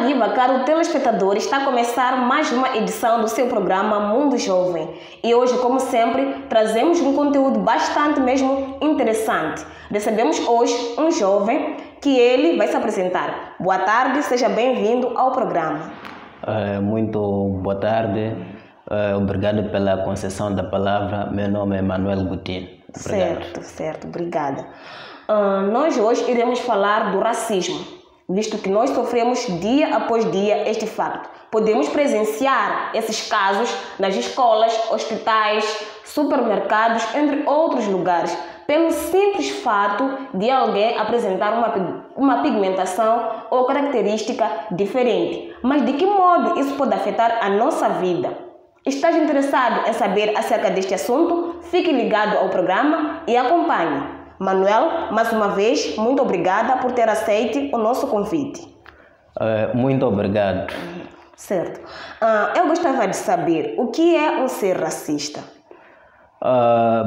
viva, caro telespectador, está a começar mais uma edição do seu programa Mundo Jovem. E hoje, como sempre, trazemos um conteúdo bastante mesmo interessante. Recebemos hoje um jovem que ele vai se apresentar. Boa tarde, seja bem-vindo ao programa. Muito boa tarde, obrigado pela concessão da palavra. Meu nome é Manuel Gutin. Certo, obrigada. Nós hoje iremos falar do racismo, visto que nós sofremos dia após dia este facto. Podemos presenciar esses casos nas escolas, hospitais, supermercados, entre outros lugares, pelo simples fato de alguém apresentar uma pigmentação ou característica diferente. Mas de que modo isso pode afetar a nossa vida? Estás interessado em saber acerca deste assunto? Fique ligado ao programa e acompanhe. Manuel, mais uma vez, muito obrigada por ter aceito o nosso convite. Muito obrigado. Certo. Eu gostaria de saber o que é um ser racista.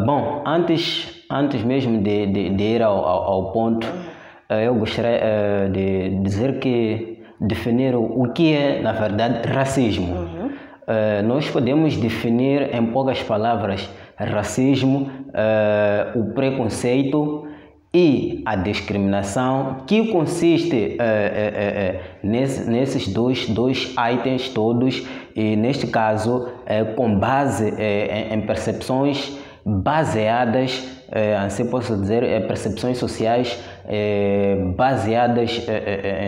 Bom, antes mesmo de ir ao ponto, eu gostaria de dizer que definir o que é, na verdade, racismo. Nós podemos definir em poucas palavras racismo, o preconceito e a discriminação, que consiste nesses dois itens todos, e neste caso com base em percepções baseadas, assim posso dizer, percepções sociais baseadas,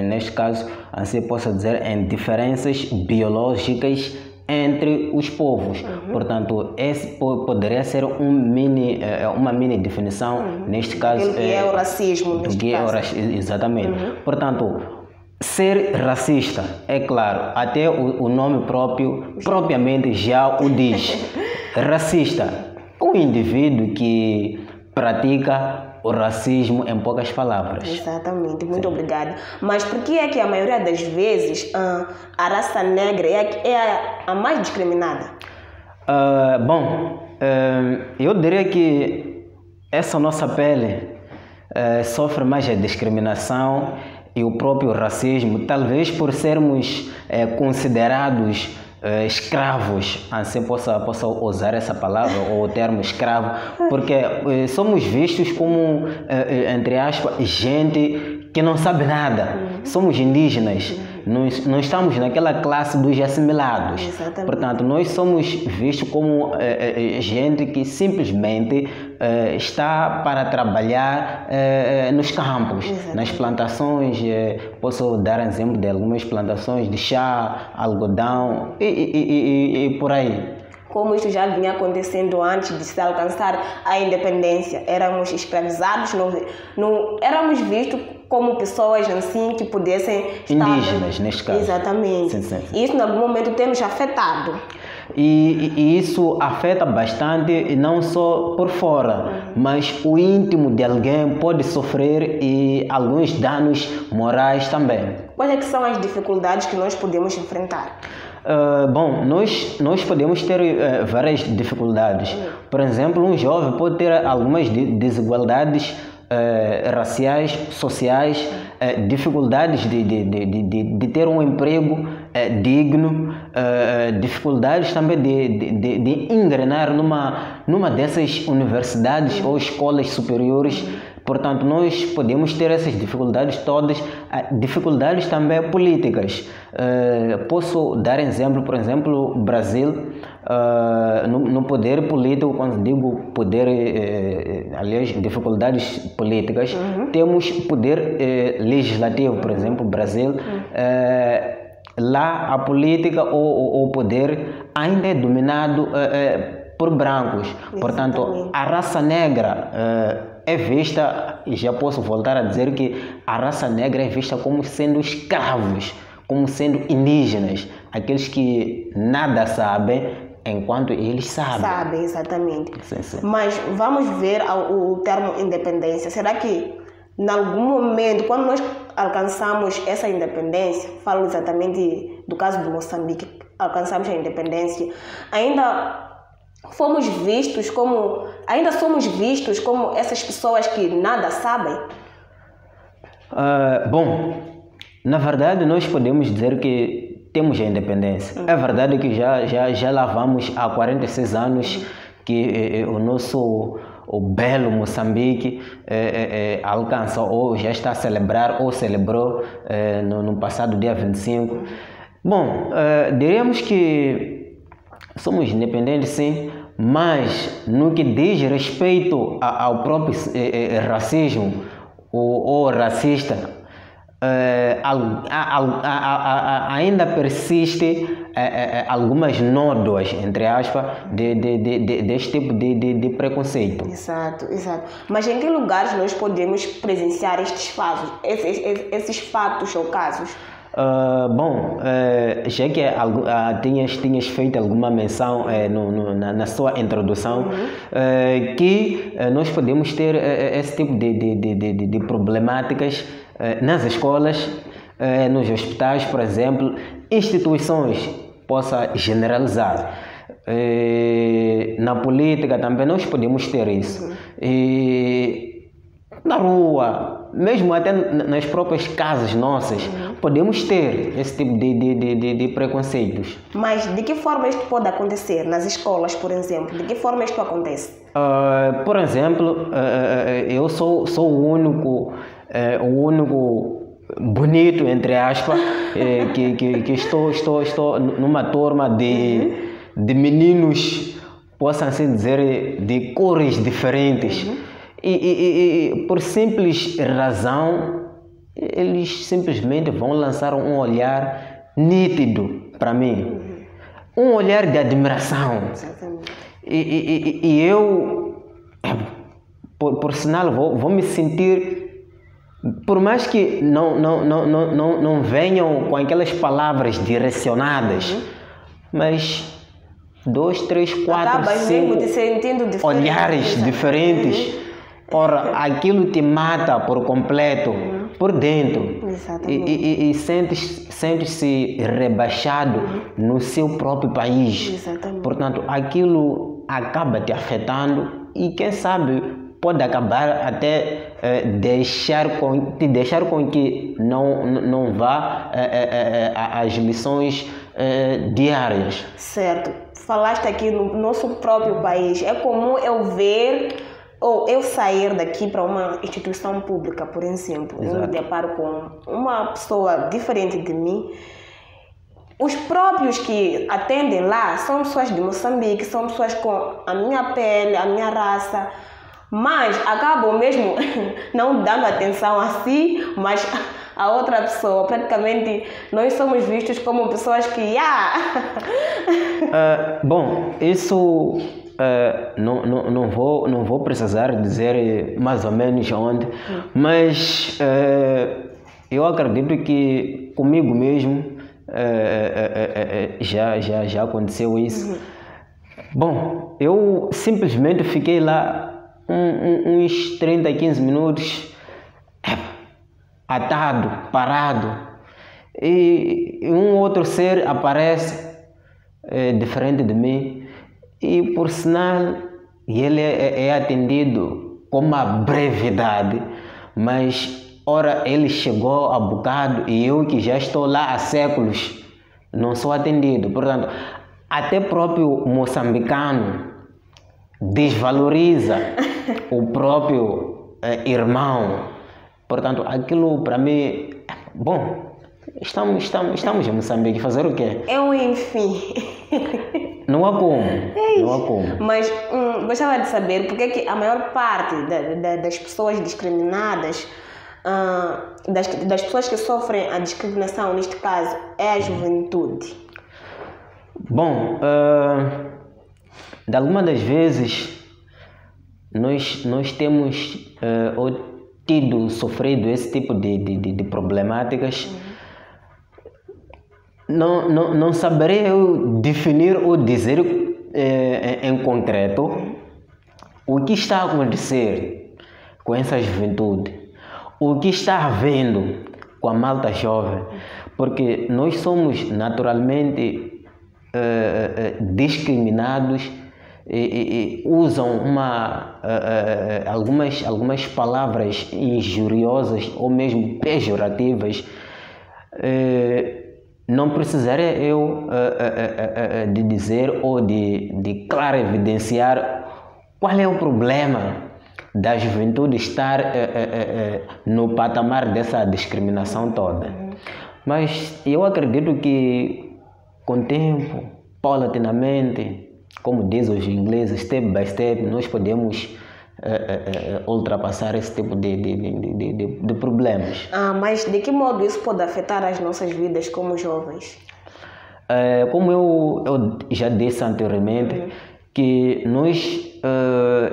neste caso, assim posso dizer, em diferenças biológicas entre os povos. Portanto, esse poderia ser uma mini definição, neste caso. Do que é o racismo, neste caso. Exatamente. Portanto, ser racista, é claro, até o nome propriamente já o diz. Racista, o indivíduo que pratica o racismo, em poucas palavras. Exatamente, muito obrigada. Mas por que é que a maioria das vezes a raça negra é a mais discriminada? Eu diria que essa nossa pele sofre mais a discriminação e o próprio racismo, talvez por sermos considerados escravos, assim possa usar essa palavra ou o termo escravo, porque somos vistos como, entre aspas, gente que não sabe nada. Somos indígenas, não estamos naquela classe dos assimilados. Exatamente. Portanto, nós somos vistos como gente que simplesmente está para trabalhar nos campos. Exatamente. Nas plantações. Posso dar exemplo de algumas plantações de chá, algodão e por aí. Como isso já vinha acontecendo antes de se alcançar a independência, éramos escravizados, não éramos vistos como pessoas assim que pudessem estar... Indígenas, neste caso. Exatamente. Sim. Isso em algum momento tem nos afetado. E isso afeta bastante, e não só por fora, mas o íntimo de alguém pode sofrer e alguns danos morais também. Quais é que são as dificuldades que nós podemos enfrentar? Nós podemos ter várias dificuldades. Por exemplo, um jovem pode ter algumas desigualdades raciais, sociais, dificuldades de ter um emprego digno, dificuldades também de engrenar numa dessas universidades ou escolas superiores. Portanto, nós podemos ter essas dificuldades todas, dificuldades também políticas. Posso dar exemplo, por exemplo, Brasil, no poder político, quando digo poder, aliás, dificuldades políticas, temos poder legislativo, por exemplo, Brasil, lá a política ou o poder ainda é dominado por brancos. Exatamente. Portanto, a raça negra é vista, e já posso voltar a dizer que a raça negra é vista como sendo escravos, como sendo indígenas, aqueles que nada sabem, enquanto eles sabem. Sabem, exatamente. Sim. Mas vamos ver o termo independência. Será que, em algum momento, quando nós alcançamos essa independência, falo exatamente do caso de Moçambique, alcançamos a independência, ainda somos vistos como essas pessoas que nada sabem? Na verdade, nós podemos dizer que temos a independência. É verdade que já lá vamos há 46 anos que o belo Moçambique alcança ou já está a celebrar ou celebrou no passado dia 25. Bom, diríamos que somos independentes, sim, mas no que diz respeito ao próprio racismo ou racista, ainda persiste algumas nódoas, entre aspas, deste tipo de preconceito. Exato. Mas em que lugares nós podemos presenciar esses fatos ou casos? Já que tinhas feito alguma menção na sua introdução, que nós podemos ter esse tipo de problemáticas nas escolas, nos hospitais, por exemplo, instituições, possa generalizar. Na política também nós podemos ter isso. Na rua, mesmo até nas próprias casas nossas, podemos ter esse tipo de preconceitos. Mas de que forma isto pode acontecer? Nas escolas, por exemplo, de que forma isto acontece? Por exemplo, eu sou o único bonito, entre aspas, que estou numa turma de meninos, possam assim dizer, de cores diferentes. E por simples razão, eles simplesmente vão lançar um olhar nítido para mim. Um olhar de admiração. E eu, por sinal, vou me sentir, por mais que não venham com aquelas palavras direcionadas, mas 2, 3, 4, 5 olhares diferentes. Ora, aquilo te mata por completo, por dentro. E sente-se rebaixado no seu próprio país. Exatamente. Portanto, aquilo acaba te afetando e, quem sabe, pode acabar até te deixar com que não vá às lições diárias. Certo. Falaste aqui no nosso próprio país. É comum eu ver ou eu sair daqui para uma instituição pública, por exemplo. Exato. Eu me deparo com uma pessoa diferente de mim. Os próprios que atendem lá são pessoas de Moçambique, são pessoas com a minha pele, a minha raça, mas acabam mesmo não dando atenção a si, mas a outra pessoa. Praticamente nós somos vistos como pessoas que... Bom, isso não vou precisar dizer mais ou menos onde, mas eu acredito que comigo mesmo já aconteceu isso. Bom, eu simplesmente fiquei lá uns 30, 15 minutos atado, parado, e um outro ser aparece diferente de mim, e por sinal ele é atendido com uma brevidade, mas ora ele chegou há bocado e eu que já estou lá há séculos não sou atendido. Portanto, até próprio moçambicano desvaloriza o próprio irmão. Portanto, aquilo para mim, bom, estamos em Moçambique, fazer o quê? É um enfim. Não há como, não há como. Mas gostava de saber porque é que a maior parte das pessoas discriminadas, das pessoas que sofrem a discriminação, neste caso, é a juventude. Bom, de alguma das vezes nós temos sofrido esse tipo de problemáticas. Não saberei eu definir ou dizer em concreto o que está a acontecer com essa juventude, o que está havendo com a malta jovem, porque nós somos naturalmente discriminados e usam algumas palavras injuriosas ou mesmo pejorativas não precisaria eu de dizer ou de claro evidenciar qual é o problema da juventude estar no patamar dessa discriminação toda. Mas eu acredito que com o tempo, paulatinamente, como diz os ingleses, step by step, nós podemos ultrapassar esse tipo de problemas. Mas de que modo isso pode afetar as nossas vidas como jovens? Como eu já disse anteriormente, que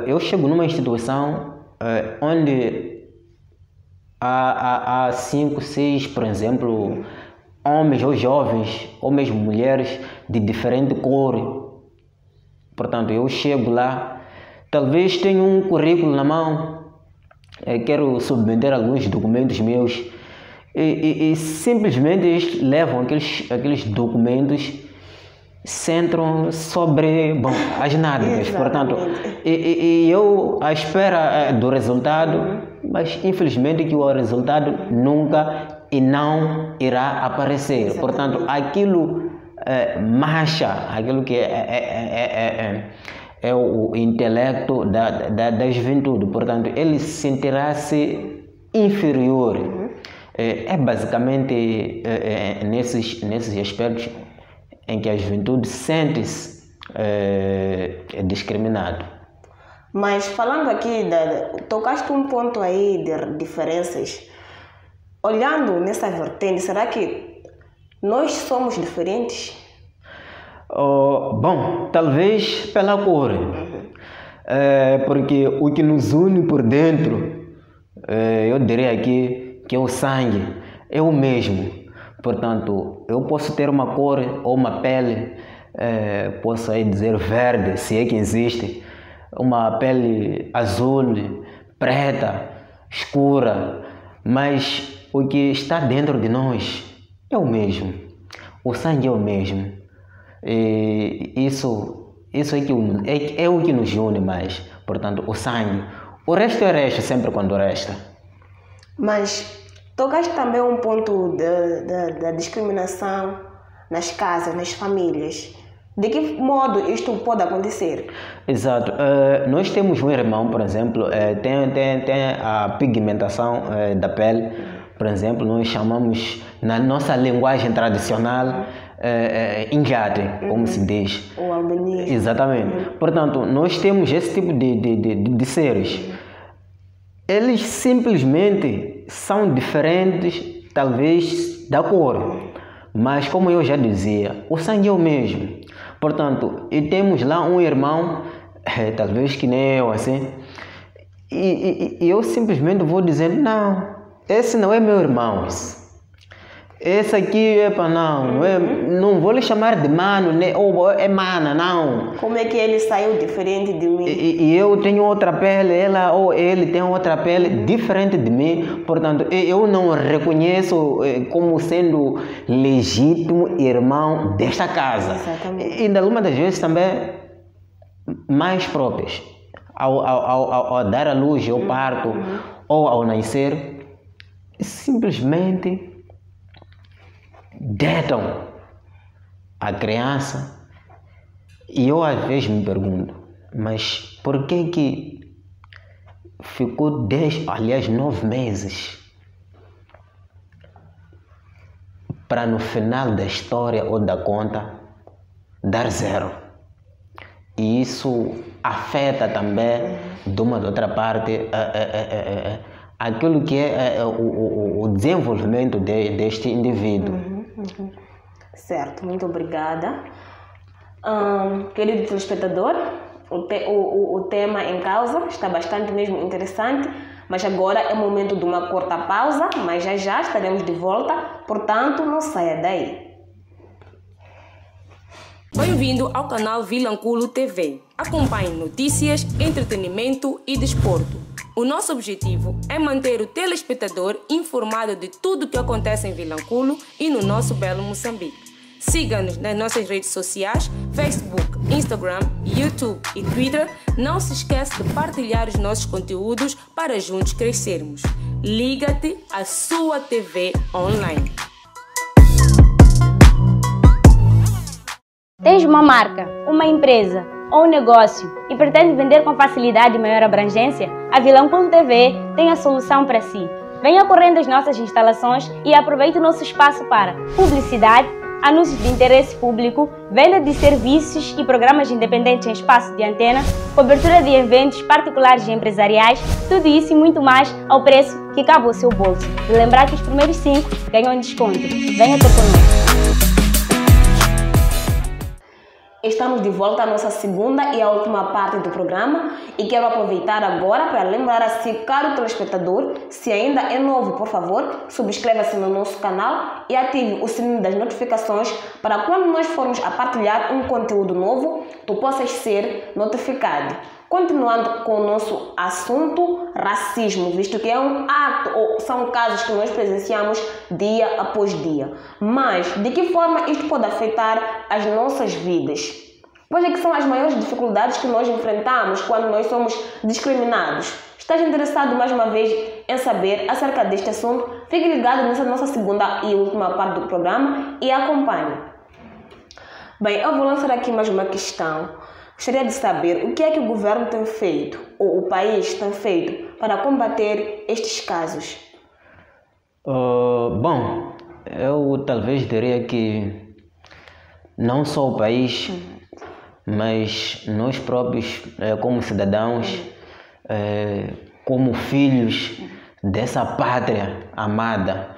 eu chego numa instituição onde há 5, 6, por exemplo, homens ou jovens, ou mesmo mulheres de diferente cor. Portanto, eu chego lá, talvez tenha um currículo na mão, quero submeter alguns documentos meus e simplesmente eles levam aqueles documentos, centram sobre as nádegas. Portanto, eu à espera do resultado, mas infelizmente que o resultado nunca e não irá aparecer. Exatamente. Portanto, aquilo marcha, aquilo que é o intelecto da juventude. Portanto, ele sentirá-se inferior. É basicamente nesses aspectos em que a juventude sente-se discriminado. Mas falando aqui, tocaste um ponto aí de diferenças. Olhando nessa vertente, será que nós somos diferentes? Bom, talvez pela cor. Porque o que nos une por dentro, eu diria aqui que é o sangue, é o mesmo. Portanto, eu posso ter uma cor ou uma pele, posso aí dizer verde, se é que existe, uma pele azul, preta, escura, mas o que está dentro de nós é o mesmo. O sangue é o mesmo. E isso é o que nos une mais. Portanto, o sangue. O resto é resto, sempre quando resta. Mas tocaste também um ponto da discriminação nas casas, nas famílias. De que modo isto pode acontecer? Exato. Nós temos um irmão, por exemplo, tem a pigmentação da pele. Por exemplo, nós chamamos, na nossa linguagem tradicional, injate, como se diz. O albinismo. Exatamente. Portanto, nós temos esse tipo de seres. Eles simplesmente são diferentes, talvez, da cor. Mas, como eu já dizia, o sangue é o mesmo. Portanto, e temos lá um irmão, talvez que nem eu, assim, e eu simplesmente vou dizer, não, esse não é meu irmão. Esse aqui não vou lhe chamar de mano, ou é mana, não. Como é que ele saiu diferente de mim? E eu tenho outra pele, ela ou ele tem outra pele diferente de mim. Portanto, eu não reconheço como sendo legítimo irmão desta casa. Exatamente. E algumas das vezes também mais próprias. Ao dar à luz, ao parto, ou ao nascer, simplesmente detam a criança. E eu às vezes me pergunto, mas por que ficou 9 meses para no final da história ou da conta dar 0? E isso afeta também, de uma ou outra parte, aquilo que é o desenvolvimento deste indivíduo. Certo, muito obrigada. Querido telespectador, o tema em causa está bastante mesmo interessante, mas agora é momento de uma curta pausa, mas já estaremos de volta, portanto não saia daí. Bem-vindo ao canal Vilanculo TV. Acompanhe notícias, entretenimento e desporto. O nosso objetivo é manter o telespectador informado de tudo o que acontece em Vilanculo e no nosso belo Moçambique. Siga-nos nas nossas redes sociais, Facebook, Instagram, YouTube e Twitter. Não se esqueça de partilhar os nossos conteúdos para juntos crescermos. Liga-te à sua TV online. Tens uma marca, uma empresa ou um negócio e pretende vender com facilidade e maior abrangência? A Vilanculo TV tem a solução para si. Venha correndo às nossas instalações e aproveite o nosso espaço para publicidade, anúncios de interesse público, venda de serviços e programas independentes em espaço de antena, cobertura de eventos particulares e empresariais, tudo isso e muito mais ao preço que cabe ao seu bolso. E lembrar que os primeiros 5 ganham desconto. Venha ter conosco. Estamos de volta à nossa segunda e a última parte do programa e quero aproveitar agora para lembrar a si, caro telespectador, se ainda é novo, por favor, subscreva-se no nosso canal e ative o sininho das notificações para quando nós formos a partilhar um conteúdo novo, tu possas ser notificado. Continuando com o nosso assunto, racismo, visto que é um ato ou são casos que nós presenciamos dia após dia. Mas de que forma isto pode afetar as nossas vidas? Quais é que são as maiores dificuldades que nós enfrentamos quando nós somos discriminados? Estás interessado mais uma vez em saber acerca deste assunto? Fique ligado nessa nossa segunda e última parte do programa e acompanhe. Bem, eu vou lançar aqui mais uma questão. Gostaria de saber o que é que o governo tem feito, ou o país tem feito, para combater estes casos. Bom, eu talvez diria que não só o país, mas nós próprios, como cidadãos, como filhos dessa pátria amada,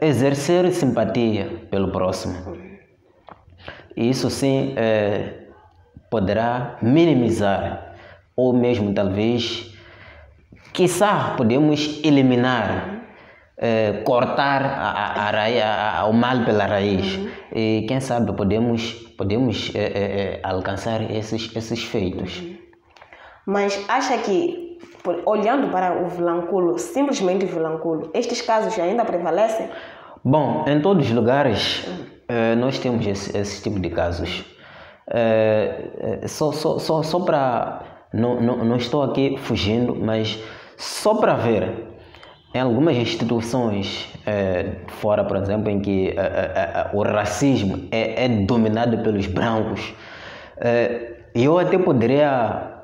exercer simpatia pelo próximo. Isso sim poderá minimizar, ou mesmo talvez, quiçá podemos eliminar, cortar o mal pela raiz. E quem sabe podemos alcançar esses feitos. Mas acha que, olhando para o Vilanculo, simplesmente Vilanculo, estes casos ainda prevalecem? Bom, em todos os lugares nós temos esse tipo de casos. Só para... Não estou aqui fugindo, mas só para ver, em algumas instituições fora, por exemplo, em que o racismo é dominado pelos brancos, eu até poderia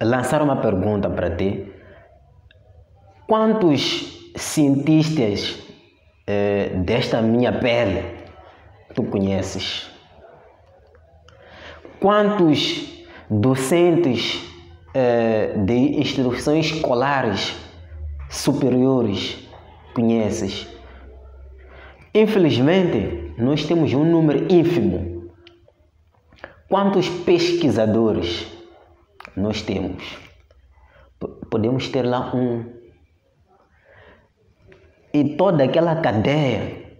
lançar uma pergunta para ti. Quantos cientistas desta minha pele tu conheces? Quantos docentes de instituições escolares superiores conheces? Infelizmente, nós temos um número ínfimo. Quantos pesquisadores nós temos? Podemos ter lá um. E toda aquela cadeia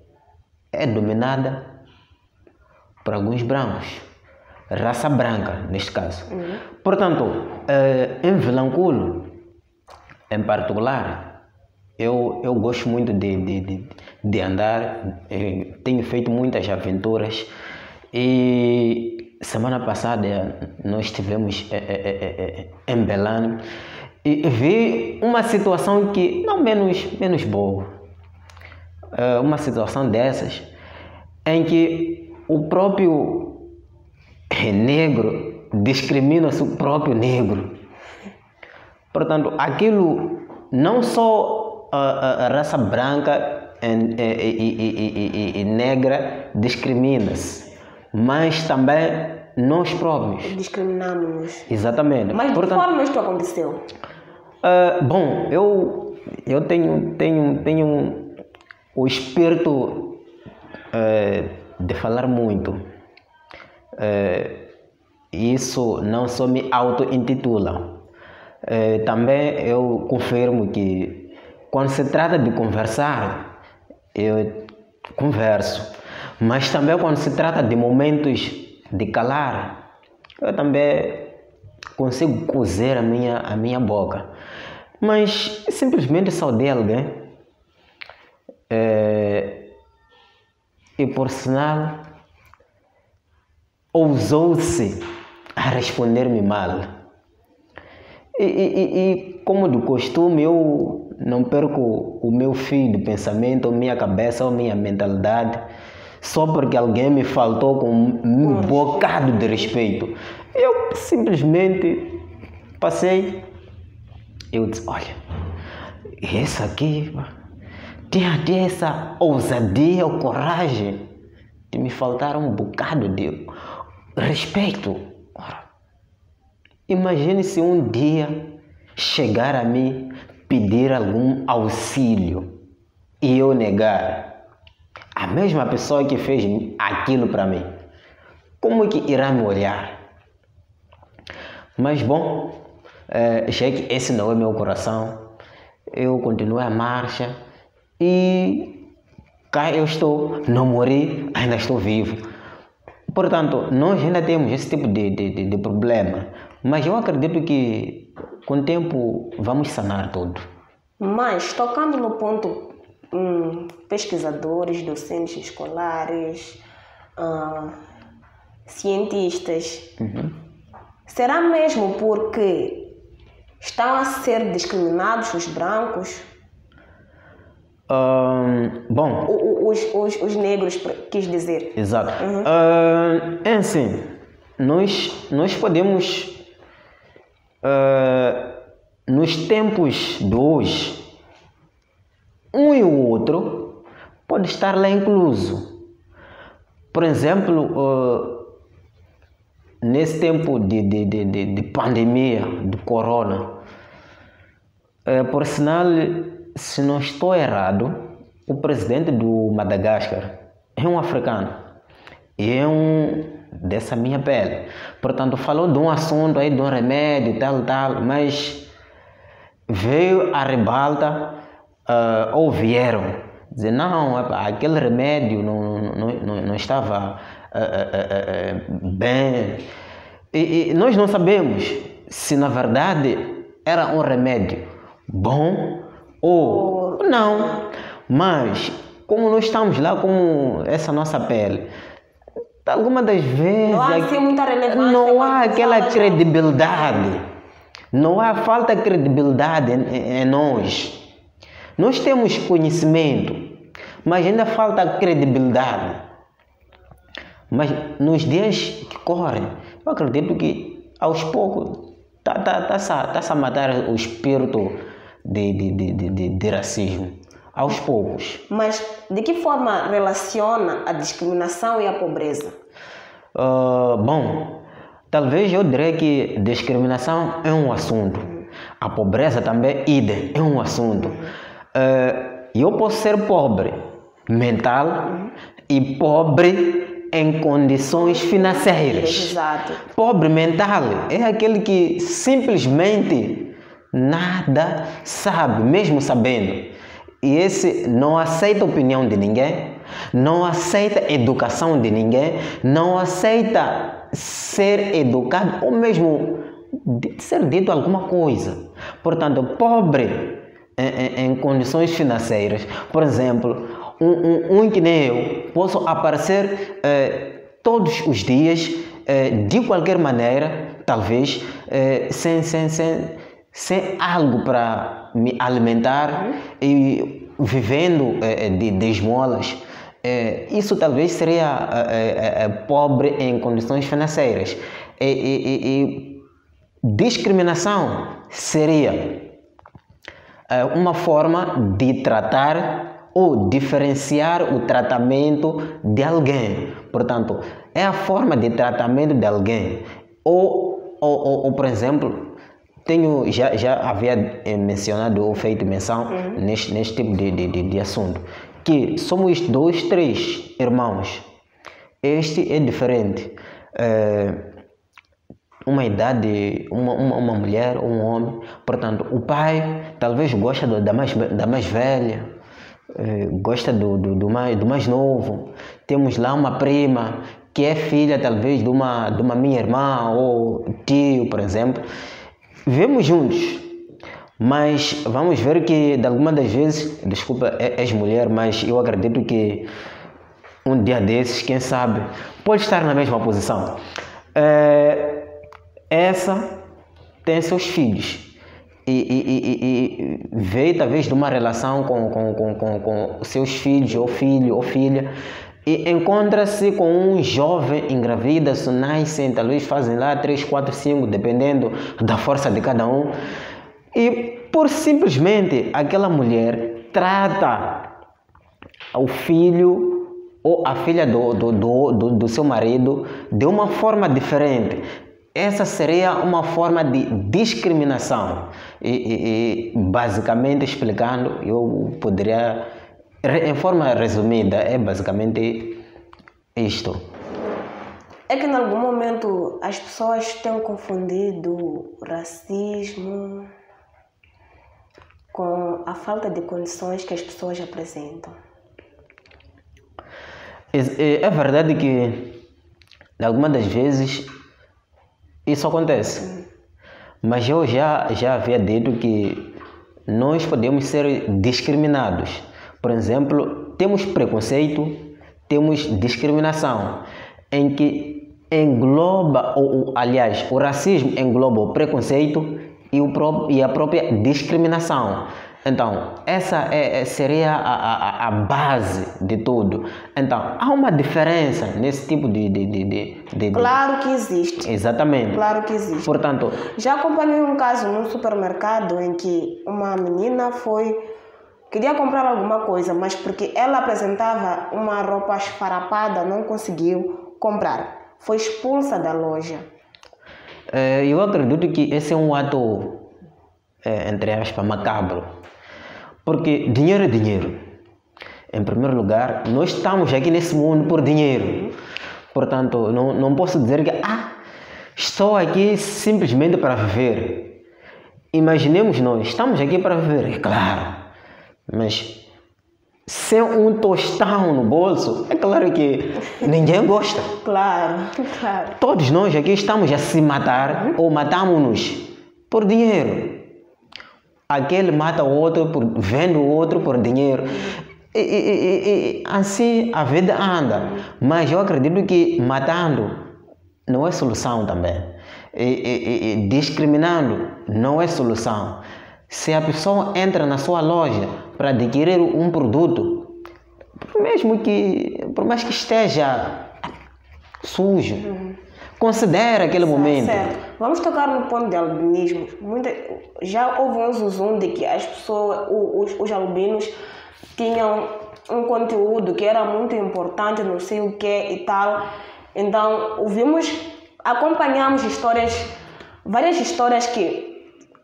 é dominada por alguns brancos. Raça branca, neste caso. Portanto, em Vilanculo, em particular, eu gosto muito de andar, tenho feito muitas aventuras e semana passada nós estivemos em Belém e vi uma situação que não menos boa. Uma situação dessas em que o próprio negro discrimina o próprio negro. Portanto, aquilo não só a raça branca e negra discrimina-se, mas também nós próprios discriminamos-nos. Exatamente. Mas de que forma isto aconteceu? Bom, eu tenho o espírito de falar muito. Isso não só me auto-intitula. Também eu confirmo que quando se trata de conversar, eu converso. Mas também quando se trata de momentos de calar, eu também consigo cozer a minha boca. Mas simplesmente saudei alguém. E por sinal, ousou-se a responder-me mal. E como de costume, eu não perco o meu fio de pensamento, ou minha cabeça, ou minha mentalidade só porque alguém me faltou com um bocado de respeito. Eu simplesmente passei, eu disse, olha, esse aqui tinha essa ousadia ou coragem de me faltar um bocado de respeito. Ora, imagine se um dia chegar a mim pedir algum auxílio e eu negar. A mesma pessoa que fez aquilo para mim, como que irá me olhar? Mas bom, já que esse não é meu coração, eu continuei a marcha e cá eu estou, não morri, ainda estou vivo. Portanto, nós ainda temos esse tipo de problema, mas eu acredito que com o tempo vamos sanar tudo. Mas, tocando no ponto, pesquisadores, docentes escolares, cientistas, será mesmo porque estão a ser discriminados os brancos? Bom, os negros, quis dizer. Exato. É assim, nós podemos, nos tempos de hoje, um e o outro pode estar lá incluso. Por exemplo, nesse tempo de pandemia, de corona, por sinal, se não estou errado, o presidente do Madagascar é um africano e é dessa minha pele. Portanto, falou de um assunto aí, de um remédio, tal, mas veio a ribalta, ou vieram dizer, não, aquele remédio não estava bem. E nós não sabemos se na verdade era um remédio bom ou não, mas como nós estamos lá com essa nossa pele, alguma das vezes não há assim muita relevância, não há aquela credibilidade, não há falta de credibilidade em nós. Nós temos conhecimento, mas ainda falta credibilidade. Mas nos dias que correm, eu acredito que aos poucos está a matar o espírito de racismo, aos poucos. Mas de que forma relaciona a discriminação e a pobreza? Bom, talvez eu diria que discriminação é um assunto, a pobreza também é um assunto. Eu posso ser pobre mental e pobre em condições financeiras. Exato. Pobre mental é aquele que simplesmente nada sabe, mesmo sabendo. E esse não aceita a opinião de ninguém, não aceita a educação de ninguém, não aceita ser educado ou mesmo ser dito alguma coisa. Portanto, pobre em condições financeiras, por exemplo, que nem eu, posso aparecer todos os dias, de qualquer maneira, talvez, sem algo para me alimentar e vivendo de esmolas. Isso talvez seria pobre em condições financeiras. Discriminação seria uma forma de tratar ou diferenciar o tratamento de alguém. Portanto, é a forma de tratamento de alguém. Ou por exemplo, já havia mencionado ou feito menção neste tipo de assunto, que somos 2, 3 irmãos. Este é diferente. Uma idade, uma mulher, um homem. Portanto, o pai talvez gosta da mais velha, gosta do mais novo. Temos lá uma prima que é filha talvez de uma minha irmã ou tio, por exemplo. Vivemos juntos, mas vamos ver que de alguma das vezes, desculpa, és mulher, mas eu acredito que um dia desses, quem sabe, pode estar na mesma posição. Essa tem seus filhos e veio talvez de uma relação com seus filhos ou filho ou filha, e encontra-se com um jovem, engravida-se, nascem, talvez fazem lá 3, 4, 5, dependendo da força de cada um. E por simplesmente aquela mulher trata o filho ou a filha do seu marido de uma forma diferente. Essa seria uma forma de discriminação. E basicamente explicando, eu poderia, em forma resumida, é basicamente isto. É que em algum momento as pessoas têm confundido racismo com a falta de condições que as pessoas apresentam. É verdade que, algumas das vezes, isso acontece. Mas eu já havia dito que nós podemos ser discriminados. Por exemplo, temos preconceito, temos discriminação, em que engloba, aliás, o racismo engloba o preconceito e a própria discriminação. Então, essa seria a base de tudo. Então, há uma diferença nesse tipo de... Claro que existe. Exatamente. Claro que existe. Portanto, já acompanhei um caso num supermercado em que uma menina queria comprar alguma coisa, mas porque ela apresentava uma roupa esfarapada, não conseguiu comprar. Foi expulsa da loja. Eu acredito que esse é um ato, entre aspas, macabro. Porque dinheiro é dinheiro. Em primeiro lugar, nós estamos aqui nesse mundo por dinheiro. Portanto, não posso dizer que estou aqui simplesmente para viver. Imaginemos nós, estamos aqui para viver, é claro. Mas sem um tostão no bolso, é claro que ninguém gosta. Claro, claro. Todos nós aqui estamos a se matar ou matamos-nos por dinheiro. Aquele mata o outro, vende o outro por dinheiro. E assim a vida anda. Mas eu acredito que matando não é solução também. Discriminando não é solução. Se a pessoa entra na sua loja para adquirir um produto, por mais que esteja sujo, considera aquele momento. Certo. Vamos tocar no ponto de albinismo. Já houve um zoom de que as pessoas, os albinos, tinham um conteúdo que era muito importante, não sei o que e tal. Então, acompanhamos várias histórias que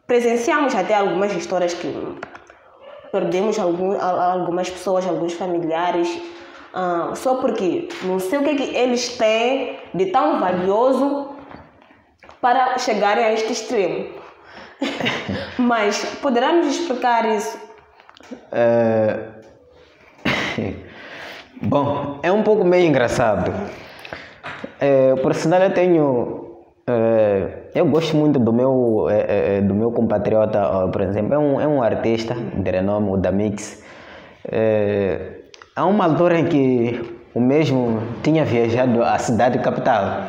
presenciamos, até algumas histórias que perdemos algumas pessoas, alguns familiares, só porque não sei o que eles têm de tão valioso para chegarem a este extremo. Mas poderá nos explicar isso? Bom, é um pouco meio engraçado. Por sinal, eu gosto muito do meu compatriota, por exemplo, é um artista de renome, o Damix. Há uma altura em que o mesmo tinha viajado à cidade capital,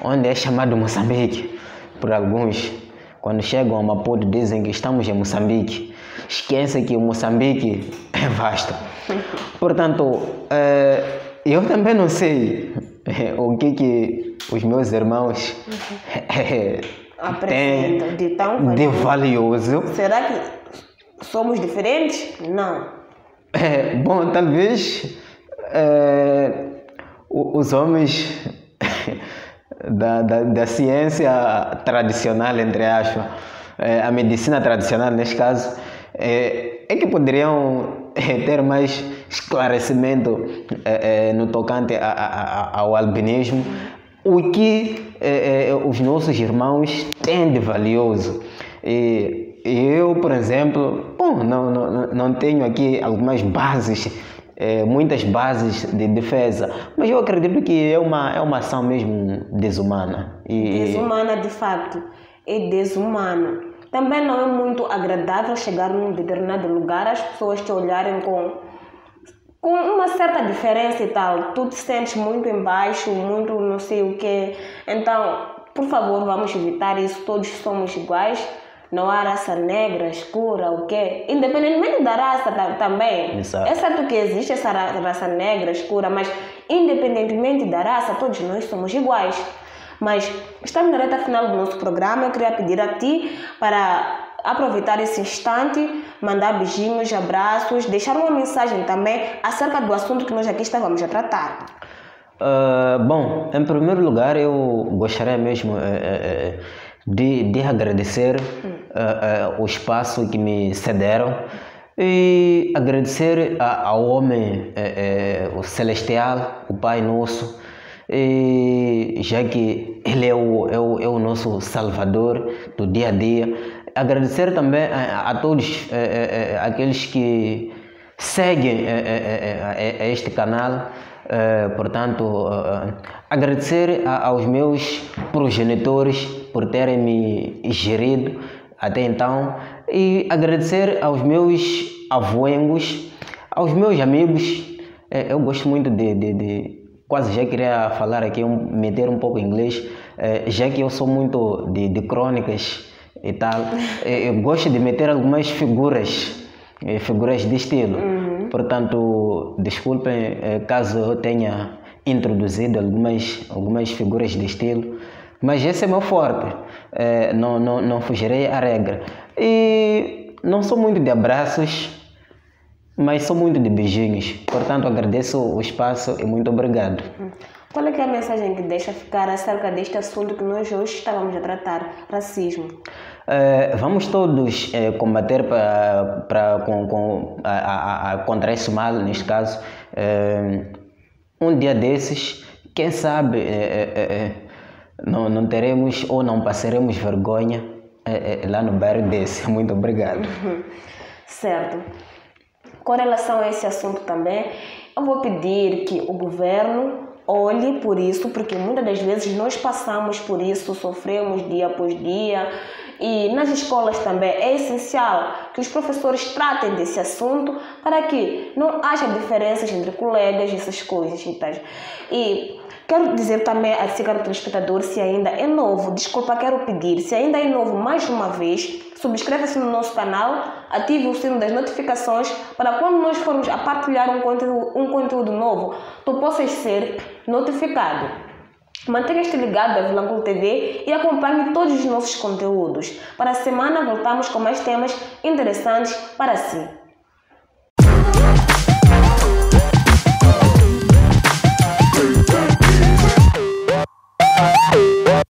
onde é chamado Moçambique. Por alguns, quando chegam a Maputo, dizem que estamos em Moçambique. Esquece que o Moçambique é vasto. Portanto, eu também não sei o que os meus irmãos têm de valioso. Será que somos diferentes? Não. Bom, talvez os homens da ciência tradicional, entre aspas, a medicina tradicional neste caso, é que poderiam ter mais esclarecimento no tocante ao albinismo, o que os nossos irmãos têm de valioso. Eu, por exemplo, não tenho aqui algumas bases, muitas bases de defesa, mas eu acredito que é uma ação mesmo desumana. Desumana, de facto, é desumano. Também não é muito agradável chegar num determinado lugar, as pessoas te olharem com uma certa diferença e tal. Tu te sentes muito embaixo, muito não sei o quê. Então, por favor, vamos evitar isso. Todos somos iguais. Não há raça negra, escura, o quê? Independentemente da raça também. Exato. É certo que existe essa raça negra, escura, mas independentemente da raça, todos nós somos iguais. Mas estamos na reta final do nosso programa. Eu queria pedir a ti para aproveitar esse instante, mandar beijinhos, abraços, deixar uma mensagem também acerca do assunto que nós aqui estávamos a tratar. Bom, em primeiro lugar, eu gostaria mesmo de agradecer o espaço que me cederam e agradecer ao homem, o celestial, o Pai Nosso, já que Ele é o nosso Salvador do dia a dia. Agradecer também a todos aqueles que seguem este canal. Portanto, agradecer aos meus progenitores por terem me gerido até então e agradecer aos meus avôengos, aos meus amigos. Eu gosto muito quase já queria falar aqui, meter um pouco em inglês, já que eu sou muito de crônicas e tal. Eu gosto de meter algumas figuras de estilo. Portanto, desculpem caso eu tenha introduzido algumas figuras de estilo, mas esse é meu forte, não fugirei à regra. E não sou muito de abraços, mas sou muito de beijinhos. Portanto, agradeço o espaço e muito obrigado. Qual é que é a mensagem que deixa ficar acerca deste assunto que nós hoje estávamos a tratar, racismo? Vamos todos combater contra esse mal, neste caso. Um dia desses, quem sabe não teremos ou não passaremos vergonha lá no bairro desse. Muito obrigado. Certo. Com relação a esse assunto também, eu vou pedir que o governo olhe por isso, porque muitas das vezes nós passamos por isso, sofremos dia após dia, e nas escolas também é essencial que os professores tratem desse assunto para que não haja diferenças entre colegas, essas coisas e tal. E quero dizer também a si, caro telespectador, se ainda é novo, quero pedir, se ainda é novo, mais uma vez, subscreva-se no nosso canal, ative o sino das notificações para quando nós formos a partilhar um conteúdo novo, tu possas ser notificado. Mantenha-se ligado à Vilanculo TV e acompanhe todos os nossos conteúdos. Para a semana voltamos com mais temas interessantes para si.